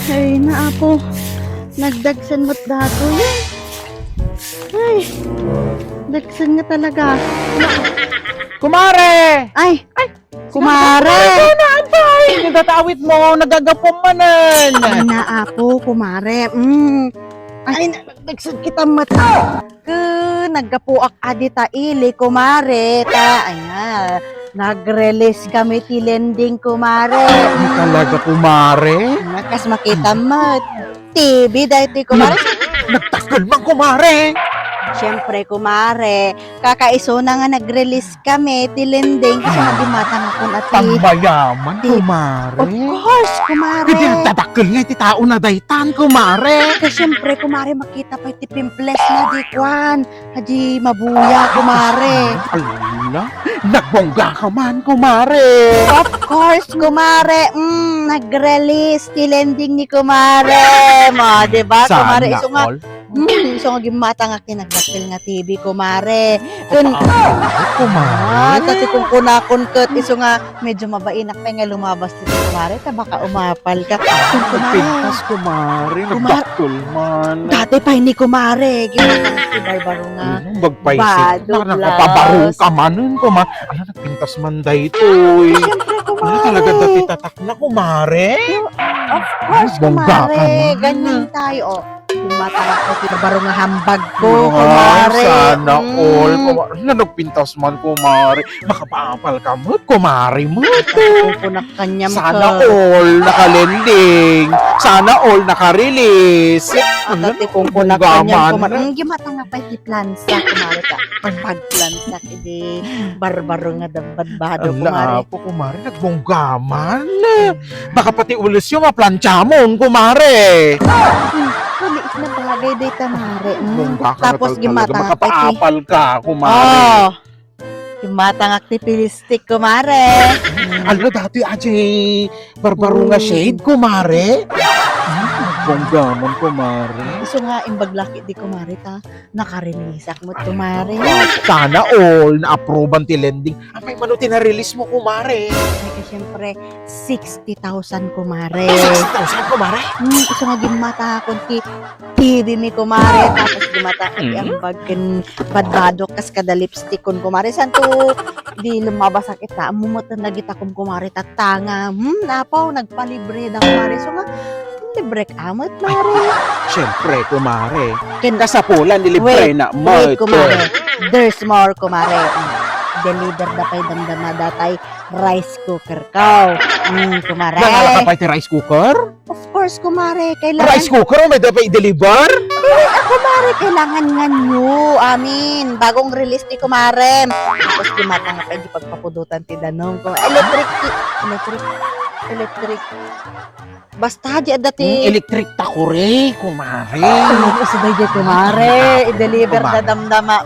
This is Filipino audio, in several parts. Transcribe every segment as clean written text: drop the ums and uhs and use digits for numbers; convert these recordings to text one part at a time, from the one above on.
Ay, naapo. Nagdagsan mo't dato yan. Ay, dagsan nga talaga. Kumare! Ay, kumare! Ay, natatawit mo, nagagapumanan. Ay, naapo, kumare. Ay, nagdagsan kita mata. Naggapuak adita ili, kumare. Ay nga, nag-release kami tilending, kumare. Talaga, kumare? Nakas makita mo. TV dahil ti kumare. Nagtakal man, kumare! Siyempre, kumare, kakaiso na nga nag-release kami, tilending, kasi nagdimatang ako na ti. Pambayaman, Di- kumare. Of course, kumare. Hindi nagtatakal nga, iti tao na daytan, kumare. Kasi siyempre, kumare, makita pa iti pimples na di kwan. Haji mabuya, kumare. Ala, nagbongga ka man, kumare. Of course, kumare. Nag-release, tilending ni kumare. Mo, diba, kumare? Iso nga, all? iso nga gimata nga kinagdakil nga TV, kumare. Kun, Kumare? Tati kung kunakon kat, iso nga medyo mabainak pa nga lumabas dito, kumare, ta baka umapal ka. Kun kumare, Pintas, kumare. Nagtakal man. dati pa hindi kumare, ginatang si Barbaro nga. Bagpaisip. Bado, Nakapabaro Blas. ka man nun, kumare. Ala, nagpintas man dayto, eh. Siyempre, Ala, kumare. talaga dati tatak na, kumare. Of course, Bongga ka kumare. man. Ganyan tayo, oh. Kumata ako, Barbaro nga hambag ko, kumare. Sana all. Kumare. Ala, nagpintas man, kumare. Makapapal ka mo, kumare mo. Kukunak kanyam ka. Sana all nakalending. Sana all nakarelease. Dati kung kunak Bongga kanyam, man. kumare. Gimata nga pa iti plansa, kumare ka. Pagplansa, iti Barbaro nga dambad-bado, kumare. Ala po, kumare. Nagbonggaman. Baka pati ulis yung maplansya mo, kumare. Maliit na bagay day tamare. Bongga ka Tapos na talaga. gimata nga pa iti. Makapapal ka, kumare. Oh. Gimata nga iti pilistik, kumare. Ano dati, Ajay? Barbaro nga shade, kumare. Bonggaman, kumare. Iso nga imbaglaki di kumare ta. Nakarinisak mo kumare. Sana all na-approve ang tilending. Amay manuti na release mo, kumare. Ay siyempre 60,000 kumare. 6,000, kumare. Iso nga gimata akong ti TV mi kumare. Tapos gimata akong ang bagken badbado kas kada lipstick kon kumare. Santo di lumabas ang kita. Mumutan na kita kung kumare tatanga. Napaw nagpalibre da kumare. So nga libre ka mo't mare. Siyempre, kumare. Ken Kasapulan, nilibre na mo. Wait, kumare. There's more, kumare. Deliver da pa'y damdama datay rice cooker ka. Kumare. Nangalaka pa iti rice cooker? Of course, kumare. Kailangan, Rice cooker, may dapat i-deliver? kumare, kailangan nga nyo. Amin. Bagong release ni kumare. Tapos gumata nga pwede pagpapudutan ti danong. Electric. Basta di dati. Electric takure, kumare. Sabay di kumare. I-deliver Kumare. na damdama.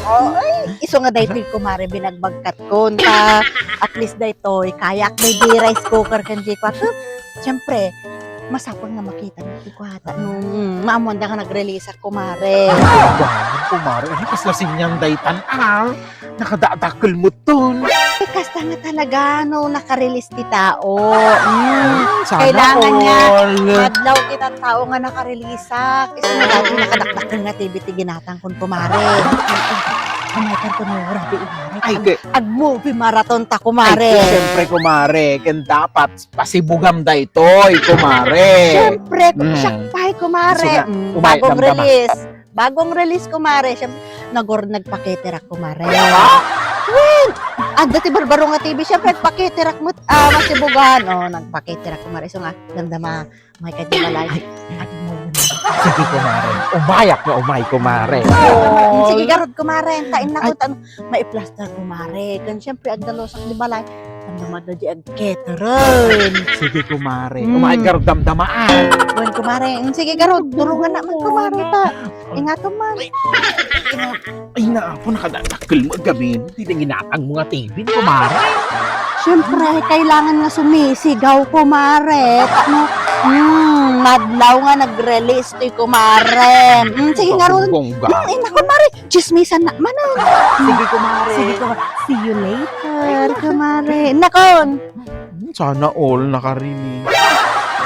Ay, iso nga dahil kumare binagbagkat ko. At least dahil kayak may di rice cooker kan di ko. Siyempre, masapon nga makita ng tikwata. Maamon da ka nag-release ako, kumare. Kumare, ano kaslasing niyang daytan, nakadadakal mo ton. Kasta nga talaga, naka-release ti tao. Sana Kailangan niya. all. Adlaw kita tao nga naka-release. Kasi nga dati nakadakdakan nga TV ti ginatang kun kumare. Umay kan tumura di umare. Ay, Ag-movie marathon ta, Ay, kumare. siyempre, kumare, ken dapat pasibugam da ito'y, kumare. Siyempre, Mm. siya pa'y kumare. Sige, umay, Bagong damdama. release. Bagong release, kumare. Siyempre, nagpaketirak, kumare. Dati Barbaro nga TV, siyempre, nagpaketirak mo, masibugan. Nagpaketirak, kumare. So nga, damdama, may kadimalay. Sige, kumare. Umayak na umay, kumare. Sige, garod, kumare. Tain na ko, maiplaster, kumare. Kan siyempre, agdalosak di balay. Damdama na di agketeran. Sige, kumare. Mm. Umay, damaan. Buwan, kumare. Sige, garod, durungan naman, kumare ta. Ingato man. Ay, naapo, nakadadakal mo gabi. Hindi na ginatang mga TV, kumare. Siyempre, kailangan nga sumisigaw, kumare. Madlaw nga nag-release to'y kumare. Sige nga ron. Bongga. Kumare, chismisan na manon. Sige, kumare. Sige, kumare. See you later, kumare. Nakon. Sana all nakarinig.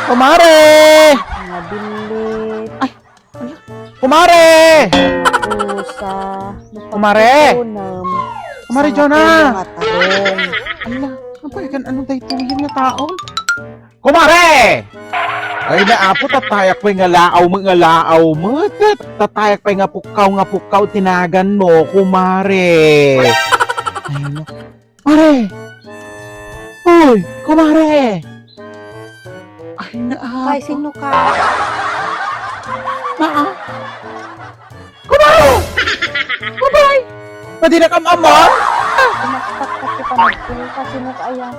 Kumare! Mga bilit. Kumare! Pusa. Kumare! Punam. Kumare, Sa Jonah! mga tarong. Ala, napayagan anong daytoyin nga taon? Kumare! Ay naapo, tatayak pa nga laaw mo. Tatayak pa nga pukaw, tinagan mo, kumare. Ay na. Kumare! Uy, kumare! Ay naapo. Ay, sino ka? Naa? Kumare! Kumare! Pwede na kamamon? Kumaktak ka si panagpil ka. Sino ka ayan?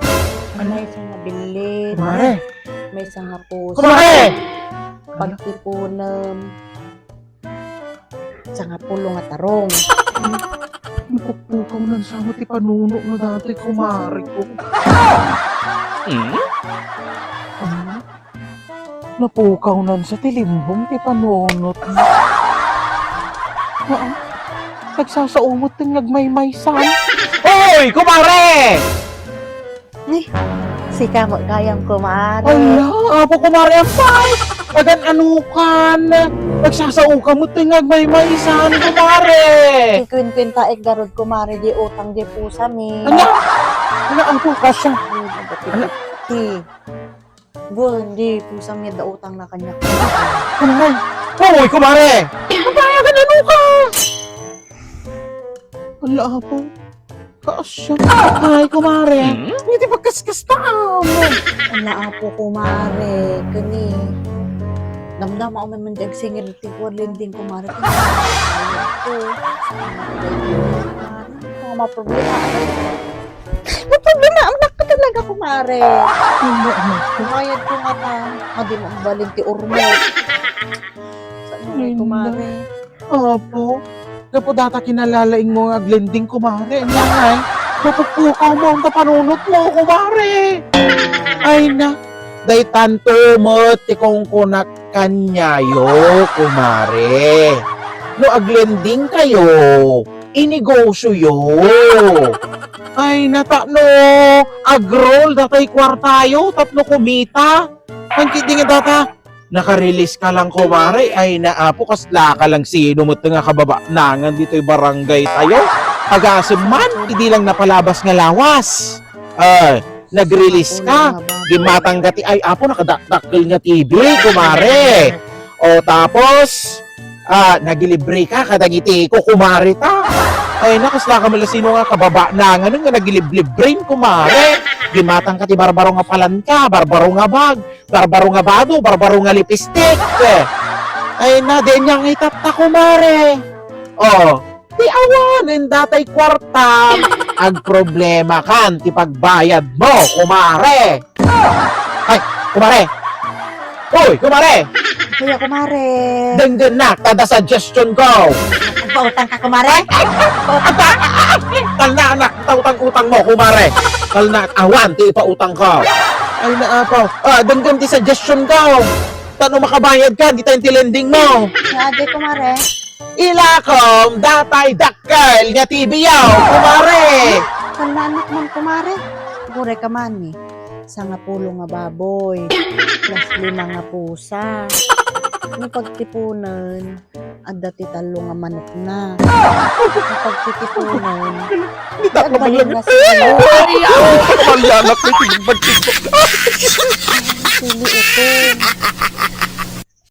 May isang nabilit. Kumare! May isang pusa. Kumare! Pagtipunam. Sa nga pulong at tarong. Nakupukaw ng samot ipanuno na dati, kumare ko. Napukaw nun sa tilimbong ti panunot na. Nagsasaumot ng nagmaymaysan. Hoy, kumare! Ay, si kamo kayang kumare. Ala, apo kumare ang pay! Agan anukan! Nagsasauka mo ng nagmaymaysan, kumare! Ikwin-kwin taek garod kumare di utang di pusa mi. Ala! Ala, ang pukas siya. Ti. Buwan di pusa mi da utang na kanya. Kumare! Hoy, kumare! Kumare, agan anukan! Ala, apo. Kaasya. Ay, kumare. Hindi pagkaskas tao. Ana apo kumare kani. Damdam ako man dag singil ti lending kumare. Ko. Mga problema. May problema ang nak talaga kumare. Kumayad ko nga ta. Hindi mo balin ti urmot. Sa kumare. Apo. Kapo data kinalalaing mo nga blending, kumare. Ngay. Napupukaw mo ang tapanunot mo, kumare. Ay na. Day tanto mo tikong kunak kanyayo, kumare. No aglending kayo, inegosyo yo. Ay nata no, agrol datay kwartayo, tatlo kumita. Ang kidding data. Naka-release ka lang, kumare. Ay naapo, kasla ka lang sino mo nga kababa nangan dito'y barangay tayo. Agasim man, hindi lang napalabas nga lawas. Ay, nag-release ka. Gimatang gati, ay apo, nakadakdakil nga TV, kumare. O tapos, nagilibre ka, kadagiti ko, kumare ta. Ay nakasla ka malasino nga kababa nangan nga nagiliblibrain, kumare. Gimatang ka ti barbaro nga palanka, barbaro nga bag, barbaro nga bado, barbaro nga lipstick. Ay na, din niya nga itapta, kumare. Oh, ti awanin datay kwarta. Ag problema kan, ti pagbayad mo, kumare. Ay, kumare. Uy, kumare. Kuya kumare. Denggan na, kada suggestion ko. Pautang ka kumare? Kal na anak, utang mo, kumare. Kal na awan, ti ipautang ko. Ay naapaw. Denggan ti suggestion ko. Tano makabayad ka, di tayong tilending mo. Ade kumare. Ilakom, datay dakkel, nga tibiyaw, kumare. Kalanak man kumare. Kure ka man ni. Sa nga pulo nga baboy. Plus 5 nga pusa. Ano pagtipunan, adati talo nga manok na. Ang pagtitipunan, Hindi tako agbalin malang. nga sa ano. Malyanak, may tigbag. Sili ito.